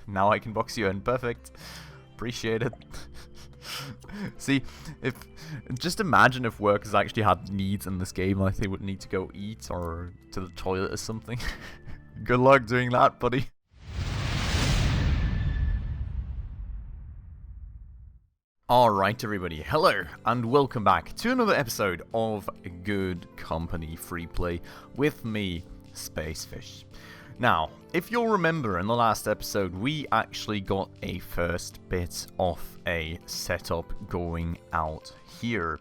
Now I can box you in. Perfect. Appreciate it. See, just imagine if workers actually had needs in this game, like they would need to go eat or to the toilet or something. Good luck doing that, buddy. Alright everybody, hello and welcome back to another episode of Good Company Freeplay with me, Spacefish. Now, if you'll remember in the last episode, we actually got a first bit of a setup going out here.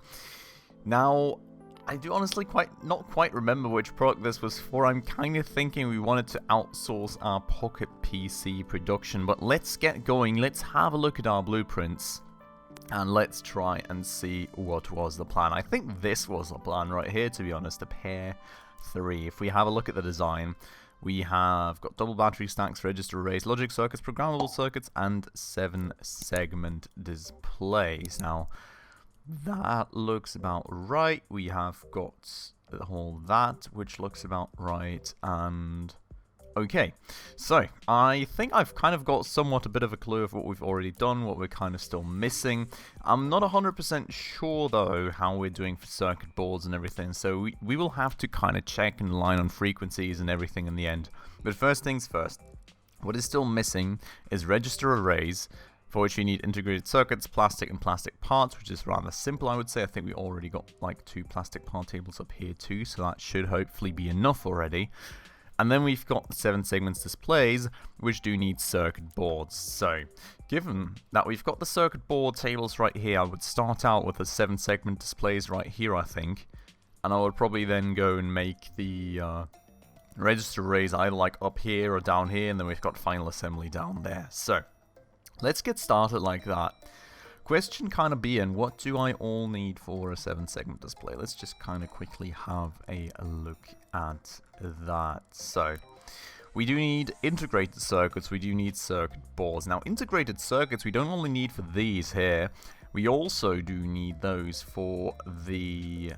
Now, I do honestly not quite remember which product this was for. I'm kind of thinking we wanted to outsource our Pocket PC production, but let's get going. Let's have a look at our blueprints and let's try and see what was the plan. I think this was the plan right here, to be honest, a pair 3. If we have a look at the design, we have got double battery stacks, register arrays, logic circuits, programmable circuits, and 7-segment displays. Now, that looks about right. We have got the whole that, which looks about right, and okay, so I think I've kind of got somewhat a bit of a clue of what we've already done, what we're kind of still missing. I'm not 100% sure though how we're doing for circuit boards and everything, so we will have to kind of check and line on frequencies and everything in the end. But first things first, what is still missing is register arrays, for which you need integrated circuits, plastic and plastic parts, which is rather simple, I would say. I think we already got like 2 plastic part tables up here too, so that should hopefully be enough already. And then we've got the 7-segments displays, which do need circuit boards. So, given that we've got the circuit board tables right here, I would start out with the 7-segment displays right here, I think. And I would probably then go and make the register arrays either like up here or down here, and then we've got final assembly down there. So, let's get started like that. Question kind of being, what do I all need for a 7-segment display? Let's just kind of quickly have a look at that. So, we do need integrated circuits, we do need circuit boards. Now, integrated circuits we don't only need for these here, we also do need those for the...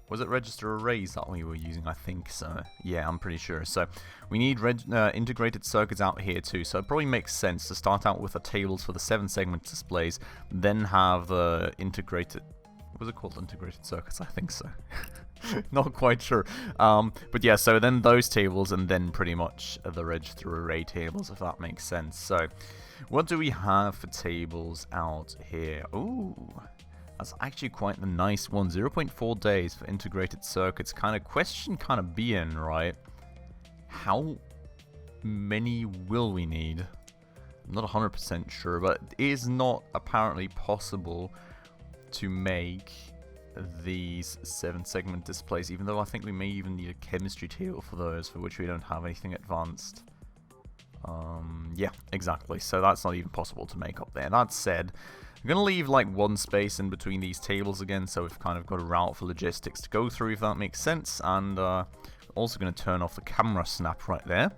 Was it register arrays that we were using? I think so. Yeah, I'm pretty sure. So, we need integrated circuits out here too. So, it probably makes sense to start out with the tables for the 7-segment displays, then have the integrated... Was it called integrated circuits? I think so. Not quite sure. But yeah, so then those tables and then pretty much the register array tables, if that makes sense. So, what do we have for tables out here? Ooh. That's actually quite a nice one. 0.4 days for integrated circuits. Kind of question kind of being, right? How many will we need? I'm not 100% sure, but it is not apparently possible to make these 7-segment displays, even though I think we may even need a chemistry table for those, for which we don't have anything advanced. Yeah, exactly. So that's not even possible to make up there. That said, I'm going to leave like one space in between these tables again, so we've kind of got a route for logistics to go through, if that makes sense. And also going to turn off the camera snap right there.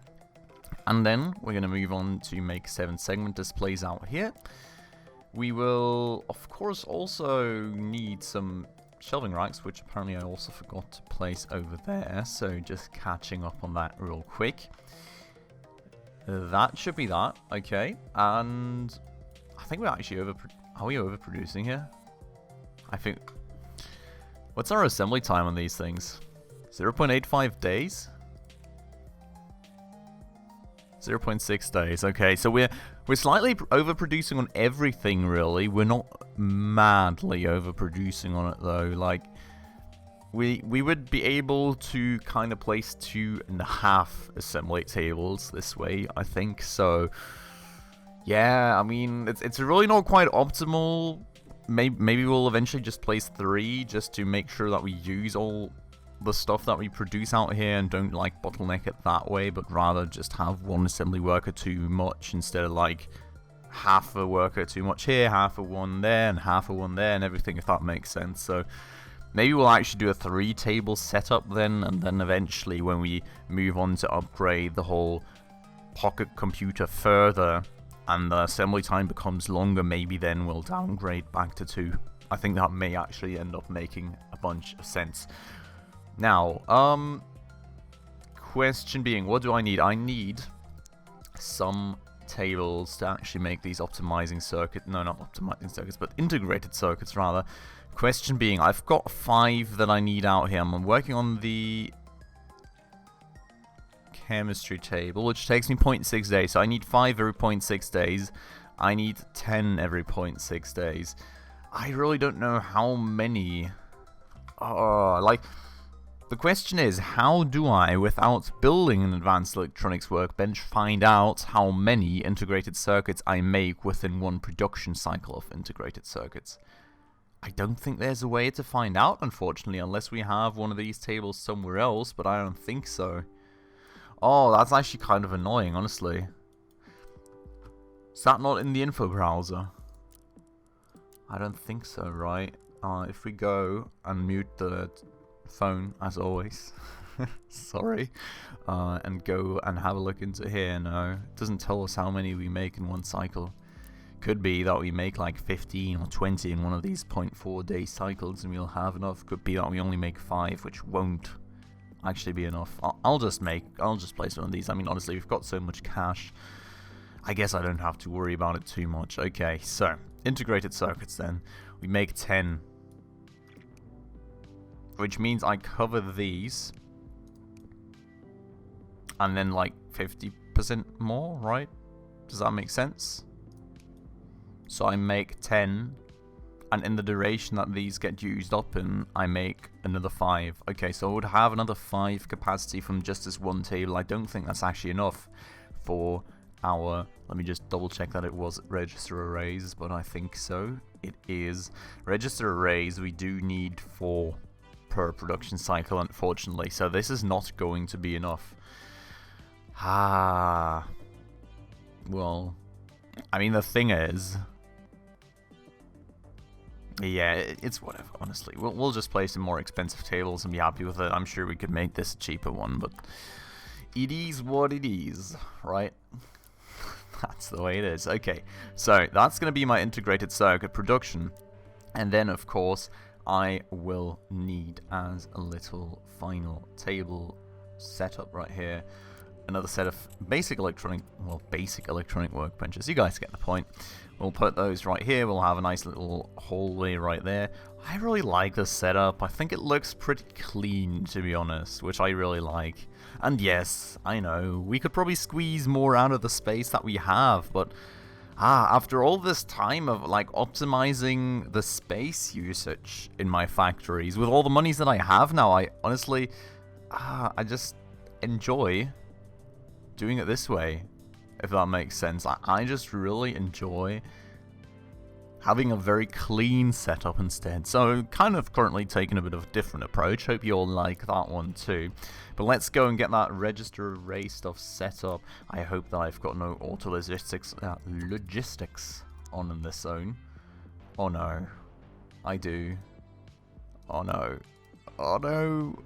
And then we're going to move on to make 7-segment displays out here. We will, of course, also need some shelving racks, which apparently I also forgot to place over there. So just catching up on that real quick. That should be that, okay. And I think we're actually are we overproducing here? I think... What's our assembly time on these things? 0.85 days? 0.6 days, okay. So we're slightly overproducing on everything, really. We're not madly overproducing on it, though. Like, we would be able to kind of place 2.5 assembly tables this way, I think. So, yeah, I mean, it's really not quite optimal. Maybe we'll eventually just place 3 just to make sure that we use all the stuff that we produce out here and don't like bottleneck it that way, but rather just have one assembly worker too much instead of like half a worker too much here, half of one there, and half of one there, and everything, if that makes sense. So maybe we'll actually do a 3-table setup then, and then eventually when we move on to upgrade the whole pocket computer further and the assembly time becomes longer, maybe then we'll downgrade back to 2. I think that may actually end up making a bunch of sense. Now, question being, what do I need? I need some tables to actually make these optimizing circuit. No, not optimizing circuits, but integrated circuits rather. Question being, I've got 5 that I need out here. I'm working on the chemistry table, which takes me 0.6 days. So I need 5 every 0.6 days. I need 10 every 0.6 days. I really don't know how many. Like, the question is, how do I, without building an advanced electronics workbench, find out how many integrated circuits I make within one production cycle of integrated circuits? I don't think there's a way to find out, unfortunately, unless we have one of these tables somewhere else, but I don't think so. Oh, that's actually kind of annoying, honestly. Is that not in the info browser? I don't think so, right? If we go and mute the phone, as always, sorry, and go and have a look into here, no, it doesn't tell us how many we make in one cycle. Could be that we make like 15 or 20 in one of these 0.4 day cycles and we'll have enough. Could be that we only make 5, which won't actually be enough. I'll just place one of these. I mean, honestly, we've got so much cash, I guess I don't have to worry about it too much. Okay, so integrated circuits then. We make 10, which means I cover these and then like 50% more, right? Does that make sense? So I make 10, and in the duration that these get used up in, I make another 5. Okay, so I would have another 5 capacity from just this one table. I don't think that's actually enough for our, let me just double check that it was register arrays, but I think so. It is. Register arrays we do need 4 per production cycle, unfortunately, so this is not going to be enough. Well, I mean, the thing is, yeah, it's whatever, honestly. We'll just play some more expensive tables and be happy with it. I'm sure we could make this a cheaper one, but it is what it is, right? That's the way it is. Okay, so that's going to be my integrated circuit production. And then, of course, I will need, as a little final table setup right here, another set of basic electronic workbenches. You guys get the point. We'll put those right here. We'll have a nice little hallway right there. I really like this setup. I think it looks pretty clean, to be honest, which I really like. And yes, I know, we could probably squeeze more out of the space that we have, but after all this time of like optimizing the space usage in my factories, with all the monies that I have now, I honestly, I just enjoy doing it this way, if that makes sense. I just really enjoy having a very clean setup instead. So kind of currently taking a bit of a different approach. Hope you all like that one too. But let's go and get that register array stuff set up. I hope that I've got no auto logistics on in this zone. Oh no, I do. Oh no, oh no.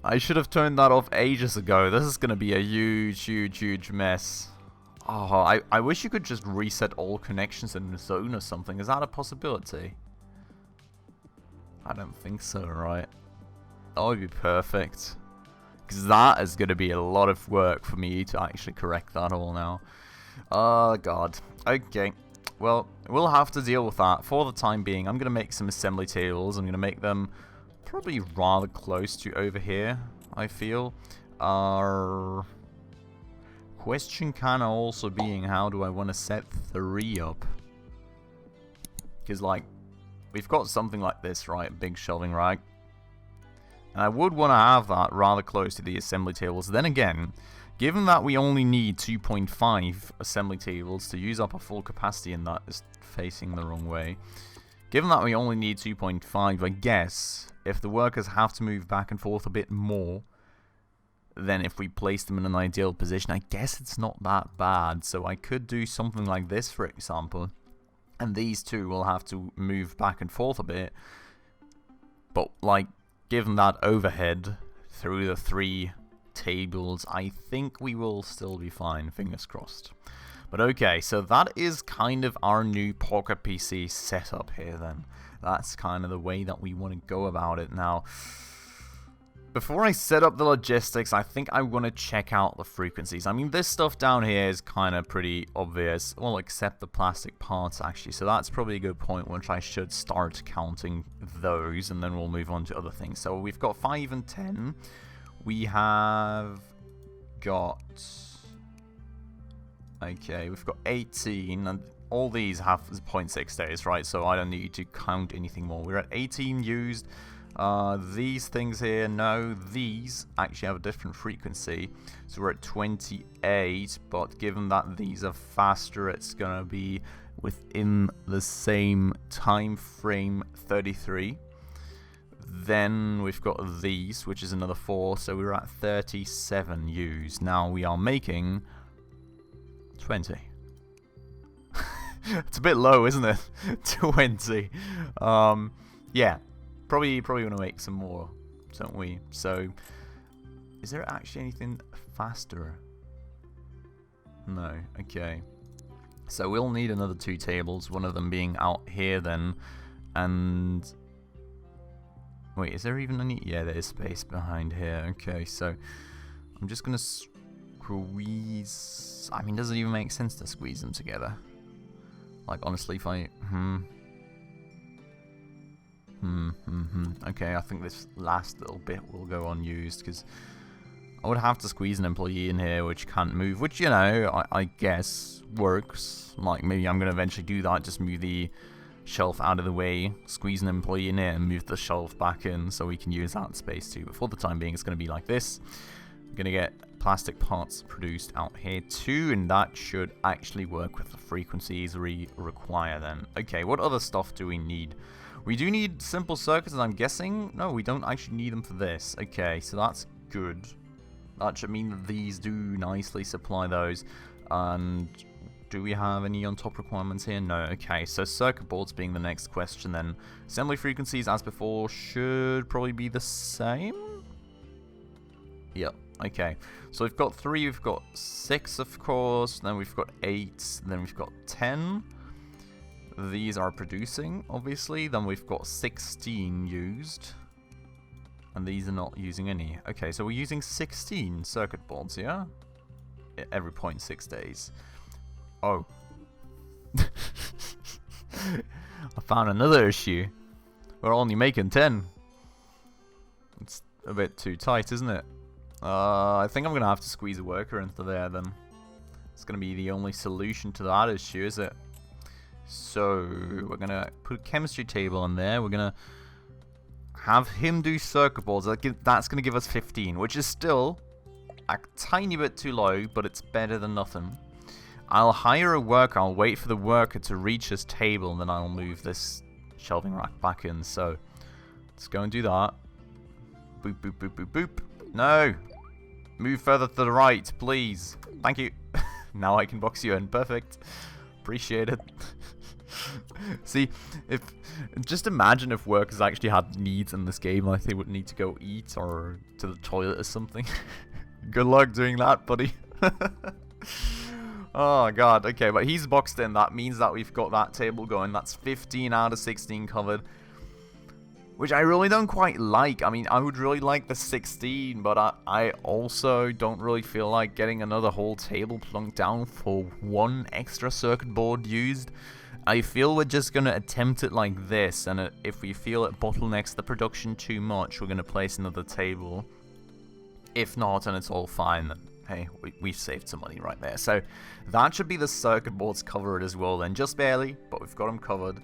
I should have turned that off ages ago. This is going to be a huge mess. Oh, I wish you could just reset all connections in the zone or something. Is that a possibility? I don't think so, right? That would be perfect. Because that is going to be a lot of work for me to actually correct that all now. Oh, God. Okay. Well, we'll have to deal with that. For the time being, I'm going to make some assembly tables. I'm going to make them probably rather close to over here, I feel. Question kind of also being, how do I want to set 3 up? Because, like, we've got something like this, right? A big shelving rack. And I would want to have that rather close to the assembly tables. Then again, given that we only need 2.5 assembly tables to use up a full capacity, and that is facing the wrong way. Given that we only need 2.5, I guess, if the workers have to move back and forth a bit more, then if we place them in an ideal position, I guess it's not that bad. So I could do something like this, for example, and these two will have to move back and forth a bit. But, like, given that overhead through the 3 tables, I think we will still be fine, fingers crossed. But okay, so that is kind of our new Pocket PC setup. Up here then. That's kind of the way that we want to go about it now. before I set up the logistics, I think I want to check out the frequencies. I mean, this stuff down here is kind of pretty obvious. Well, except the plastic parts, actually. So that's probably a good point, which I should start counting those, and then we'll move on to other things. So we've got 5 and 10. We have got... Okay, we've got 18, and all these have 0.6 days, right? So I don't need to count anything more. We're at 18 used. These things here, no, these actually have a different frequency, so we're at 28, but given that these are faster, it's gonna be within the same time frame, 33. Then we've got these, which is another 4, so we're at 37 used. Now we are making 20. It's a bit low, isn't it? 20. Yeah. Probably want to make some more, don't we? So, is there actually anything faster? No. Okay. So we'll need another 2 tables. One of them being out here then, and wait, is there even any? Yeah, there is space behind here. Okay, so I'm just gonna squeeze. I mean, does it even make sense to squeeze them together? Like, honestly, if I Okay, I think this last little bit will go unused, because I would have to squeeze an employee in here which can't move, which, you know, I guess works. Like, maybe I'm going to eventually do that, just move the shelf out of the way, squeeze an employee in here, and move the shelf back in so we can use that space too. But for the time being, it's going to be like this. We're going to get plastic parts produced out here too, and that should actually work with the frequencies we require then. Okay, what other stuff do we need? We do need simple circuits, I'm guessing. No, we don't actually need them for this. Okay, so that's good. That should mean that these do nicely supply those. And do we have any on top requirements here? No. Okay, so circuit boards being the next question then. Assembly frequencies, as before, should probably be the same. Yep. Okay, so we've got 3, we've got 6, of course, then we've got 8, then we've got 10. These are producing, obviously. Then we've got 16 used. And these are not using any. Okay, so we're using 16 circuit boards, yeah? Every 0.6 days. Oh. I found another issue. We're only making 10. It's a bit too tight, isn't it? I think I'm going to have to squeeze a worker into there, then. It's going to be the only solution to that issue, is it? So, we're going to put a chemistry table in there. We're going to have him do circuit boards. That's going to give us 15, which is still a tiny bit too low, but it's better than nothing. I'll hire a worker. I'll wait for the worker to reach his table, and then I'll move this shelving rack back in. So, let's go and do that. Boop, boop, boop, boop, boop. No! Move further to the right, please. Thank you. Now I can box you in. Perfect. Appreciate it. See, just imagine if workers actually had needs in this game, like they would need to go eat or to the toilet or something. Good luck doing that, buddy. Oh god, okay, but he's boxed in. That means that we've got that table going. That's 15 out of 16 covered, which I really don't quite like. I mean, I would really like the 16, but I also don't really feel like getting another whole table plunked down for one extra circuit board used. I feel we're just going to attempt it like this, and if we feel it bottlenecks the production too much, we're going to place another table. If not, and it's all fine, then hey, we've saved some money right there. So that should be the circuit boards covered as well then. Just barely, but we've got them covered.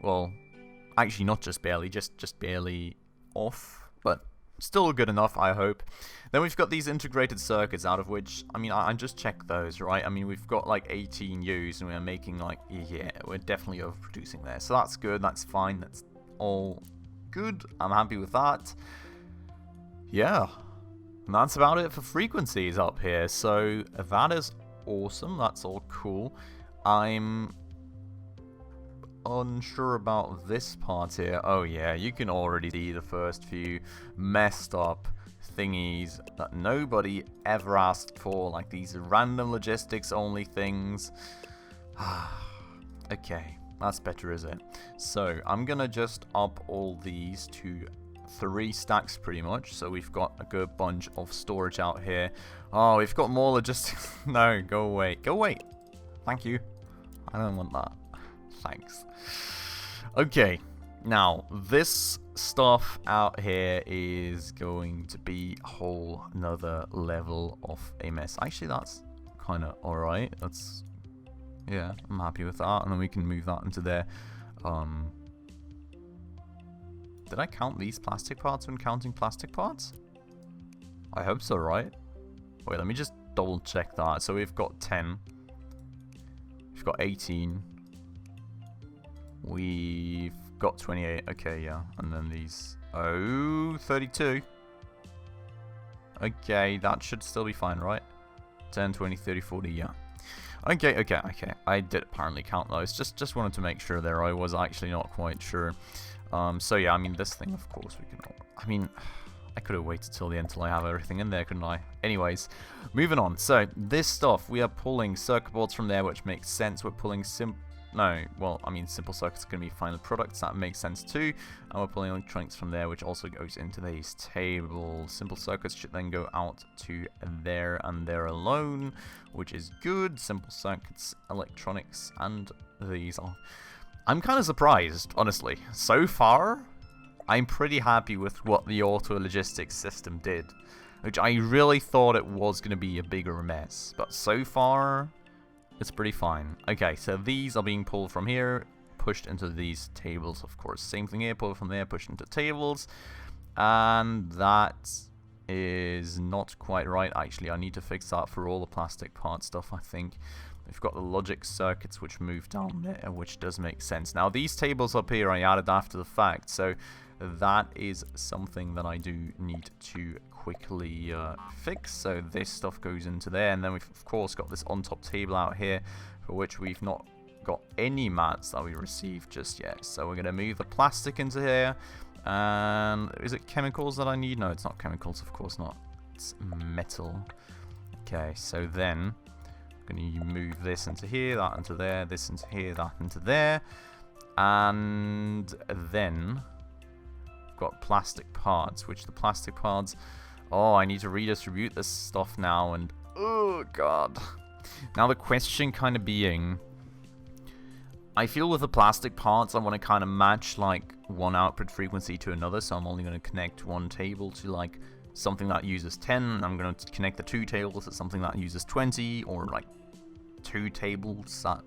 Well, actually not just barely, just barely off, but still good enough, I hope. Then we've got these integrated circuits, out of which, I mean, I just checked those, right? I mean, we've got like 18 U's, and we're making like, yeah, we're definitely overproducing there. So that's good, that's fine, that's all good. I'm happy with that. Yeah, and that's about it for frequencies up here. So that is awesome, that's all cool. I'm unsure about this part here. Oh yeah, you can already see the first few messed up thingies that nobody ever asked for, like these random logistics only things. Okay, that's better, is it? So I'm gonna just up all these to 3 stacks pretty much, so we've got a good bunch of storage out here. Oh, we've got more logistics. No, go away. Go away. Thank you. I don't want that. Thanks. Okay, now this stuff out here is going to be a whole nother level of a mess. Actually, that's kind of alright. That's, yeah, I'm happy with that. And then we can move that into there. Did I count these plastic parts when counting plastic parts? I hope so, right? Wait, let me just double check that. So we've got 10. We've got 18. We've got 28. Okay, yeah. And then these... Oh, 32. Okay, that should still be fine, right? 10, 20, 30, 40, yeah. Okay. I did apparently count those. Just wanted to make sure there. I was actually not quite sure. So yeah, I mean, this thing, of course, we can... I mean, I could have waited till the end till I have everything in there, couldn't I? Anyways, moving on. So, this stuff, we are pulling circuit boards from there, which makes sense. We're pulling simple circuits are going to be final products. That makes sense too. And we're pulling electronics from there, which also goes into these tables. Simple circuits should then go out to there and there alone, which is good. Simple circuits, electronics, and these are... I'm kind of surprised, honestly. So far, I'm pretty happy with what the auto logistics system did, which I really thought it was going to be a bigger mess. But so far, it's pretty fine. Okay, so these are being pulled from here, pushed into these tables, of course. Same thing here, pulled from there, pushed into tables. And that is not quite right, actually. I need to fix that for all the plastic part stuff, I think. We've got the logic circuits which move down there, which does make sense. Now, these tables up here I added after the fact, so that is something that I do need to quickly fix. So this stuff goes into there, and then we've of course got this on top table out here, for which we've not got any mats that we received just yet. So we're going to move the plastic into here, and is it chemicals that I need? No, it's not chemicals, of course not. It's metal. Okay, so then... going to move this into here, that into there, this into here, that into there. And then we've got plastic parts, which the plastic parts... Oh, I need to redistribute this stuff now, and... Oh, God. Now the question kind of being... I feel with the plastic parts, I want to kind of match, like, one output frequency to another, so I'm only going to connect one table to, like... something that uses 10, I'm going to connect the 2 tables to something that uses 20, or like 2 tables that,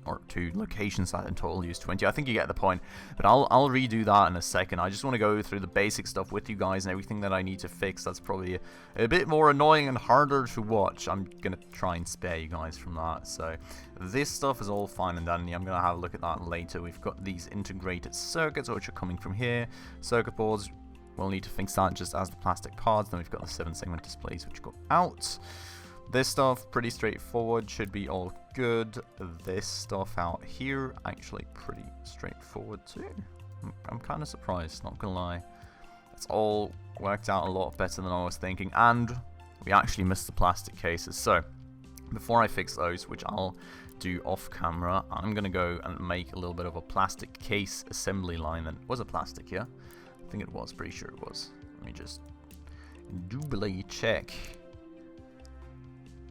or 2 locations that in total use 20. I think you get the point, but I'll redo that in a second. I just want to go through the basic stuff with you guys and everything that I need to fix. That's probably a bit more annoying and harder to watch. I'm going to try and spare you guys from that. So this stuff is all fine and dandy. I'm going to have a look at that later. We've got these integrated circuits which are coming from here. Circuit boards, we'll need to fix that just as the plastic parts. Then we've got the 7-segment displays which go out. This stuff, pretty straightforward, should be all good. This stuff out here, actually pretty straightforward too. I'm kind of surprised, not gonna lie. It's all worked out a lot better than I was thinking, and we actually missed the plastic cases. So, before I fix those, which I'll do off camera, I'm gonna go and make a little bit of a plastic case assembly line. That was a plastic, yeah? I think it was, pretty sure it was. Let me just doubly check.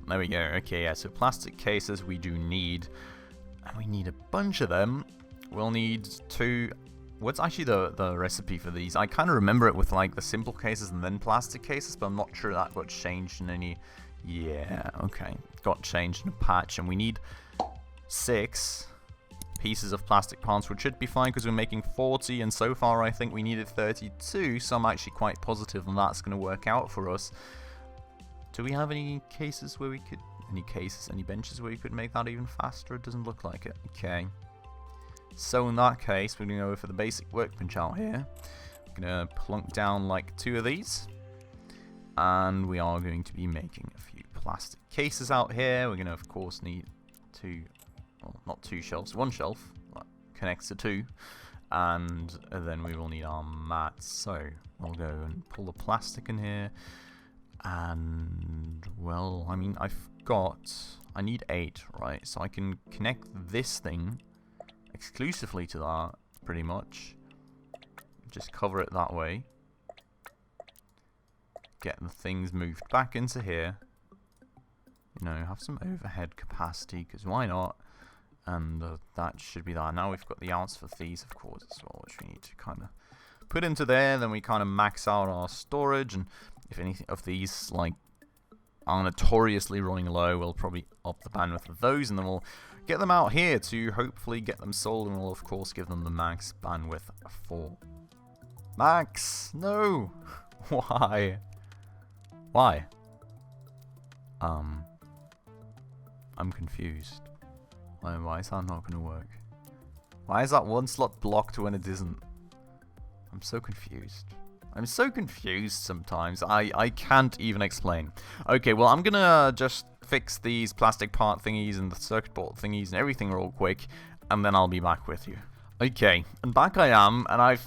There we go. Okay, yeah, so plastic cases we do need, and we need a bunch of them. We'll need 2. What's actually the recipe for these? I kind of remember it with like the simple cases and then plastic cases, but I'm not sure that got changed in any... Yeah, okay. Got changed in a patch, and we need 6 pieces of plastic parts, which should be fine because we're making 40, and so far I think we needed 32, so I'm actually quite positive that that's going to work out for us. Do we have any cases where we could... any benches where we could make that even faster? It doesn't look like it. Okay. So in that case, we're going to go for the basic workbench out here. We're going to plunk down like 2 of these. And we are going to be making a few plastic cases out here. We're going to, of course, need 2... Well, not 2 shelves. 1 shelf that connects to 2. And then we will need our mats. So we'll go and pull the plastic in here. And, well, I mean, I need 8, right? So I can connect this thing exclusively to that, pretty much. Just cover it that way. get the things moved back into here. You know, have some overhead capacity, because why not? And that should be that. Now we've got the outs for these, of course, as well, which we need to kind of put into there. Then we kind of max out our storage, and if any of these, like, are notoriously running low, we'll probably up the bandwidth of those, and then we'll get them out here to hopefully get them sold, and we'll, of course, give them the max bandwidth for... Max! No! Why? Why? I'm confused. Why is that not going to work? Why is that one slot blocked when it isn't? I'm so confused. I'm so confused sometimes. I can't even explain. Okay, well, I'm gonna just fix these plastic part thingies and the circuit board thingies and everything real quick, and then I'll be back with you. Okay, and back I am, and I've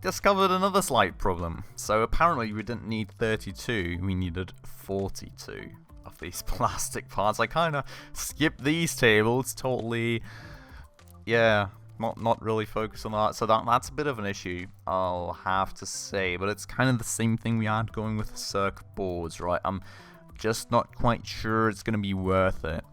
discovered another slight problem. So apparently we didn't need 32, we needed 42 of these plastic parts. I kind of skipped these tables, totally, yeah, not really focused on that. So that's a bit of an issue, I'll have to say, but it's kind of the same thing we had going with the circuit boards, right? I'm just not quite sure it's going to be worth it.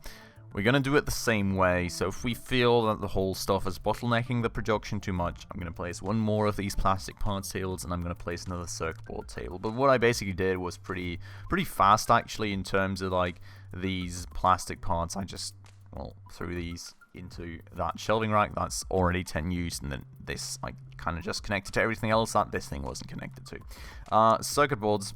We're going to do it the same way, so if we feel that the whole stuff is bottlenecking the production too much, I'm going to place one more of these plastic parts tables, and I'm going to place another circuit board table. But what I basically did was pretty fast, actually, in terms of, like, these plastic parts. I just, well, threw these into that shelving rack that's already 10 used, and then this, like, kind of just connected to everything else that this thing wasn't connected to. Circuit boards,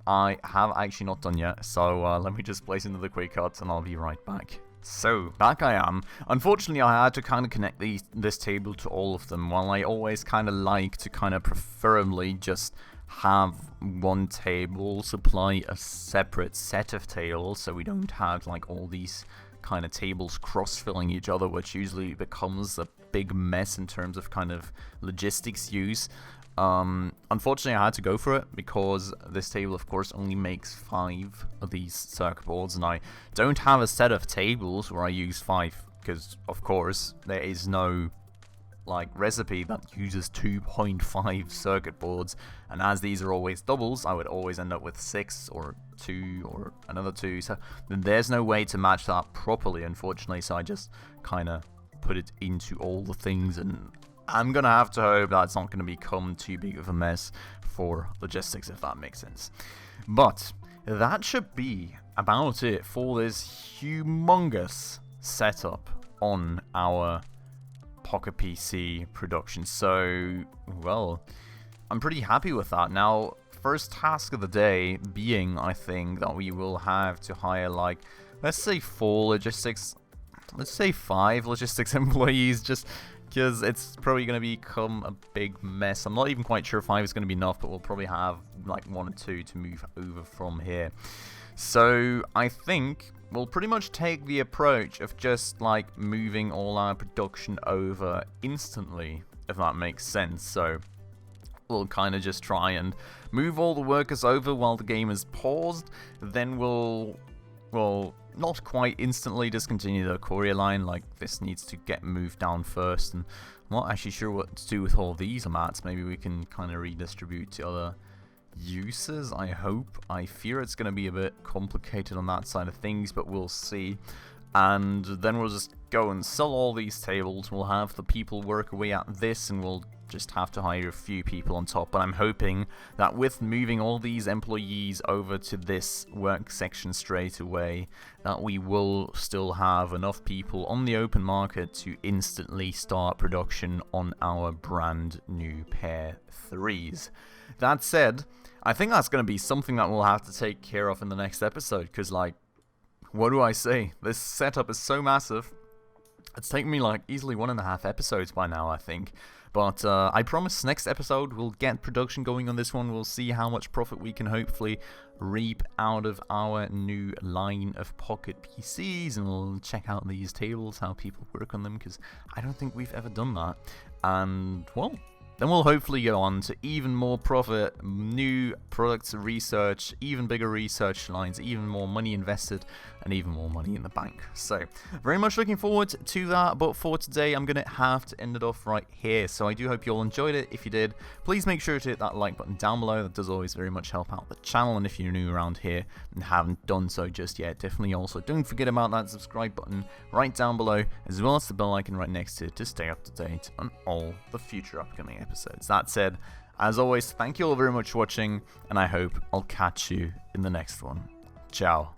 I have actually not done yet, so let me just place another quick cut, and I'll be right back. So, back I am. Unfortunately, I had to kind of connect this table to all of them, while I always kind of like to kind of preferably just have one table supply a separate set of tables, so we don't have, like, all these kind of tables cross-filling each other, which usually becomes a big mess in terms of kind of logistics use. Unfortunately, I had to go for it because this table, of course, only makes 5 of these circuit boards, and I don't have a set of tables where I use 5 because, of course, there is no, like, recipe that uses 2.5 circuit boards, and as these are always doubles, I would always end up with 6 or 2 or another 2, so there's no way to match that properly, unfortunately, so I just kind of put it into all the things, and I'm going to have to hope that's not going to become too big of a mess for logistics, if that makes sense. But that should be about it for this humongous setup on our Pocket PC production. So, well, I'm pretty happy with that. Now, first task of the day being, I think, that we will have to hire, like, let's say 4 logistics, let's say 5 logistics employees, just because it's probably going to become a big mess. I'm not even quite sure 5 is going to be enough, but we'll probably have like 1 or 2 to move over from here. So I think we'll pretty much take the approach of just like moving all our production over instantly, if that makes sense. So we'll kind of just try and move all the workers over while the game is paused. Then we'll not quite instantly discontinue the courier line, like this needs to get moved down first, and I'm not actually sure what to do with all these mats. Maybe we can kind of redistribute to other uses, I hope. I fear it's going to be a bit complicated on that side of things, but we'll see. And then we'll just go and sell all these tables, we'll have the people work away at this, and we'll just have to hire a few people on top. But I'm hoping that with moving all these employees over to this work section straight away, that we will still have enough people on the open market to instantly start production on our brand new pair 3s. That said, I think that's going to be something that we'll have to take care of in the next episode, because, like, what do I say? This setup is so massive. It's taken me like easily 1.5 episodes by now, I think. But I promise next episode we'll get production going on this one. We'll see how much profit we can hopefully reap out of our new line of Pocket PCs. And we'll check out these tables, how people work on them, because I don't think we've ever done that. And, well, then we'll hopefully go on to even more profit, new products research, even bigger research lines, even more money invested, and even more money in the bank. So very much looking forward to that, but for today I'm going to have to end it off right here. So I do hope you all enjoyed it. If you did, please make sure to hit that like button down below. That does always very much help out the channel, and if you're new around here and haven't done so just yet, definitely also don't forget about that subscribe button right down below, as well as the bell icon right next to it to stay up to date on all the future upcoming episodes. That said, as always, thank you all very much for watching, and I hope I'll catch you in the next one. Ciao.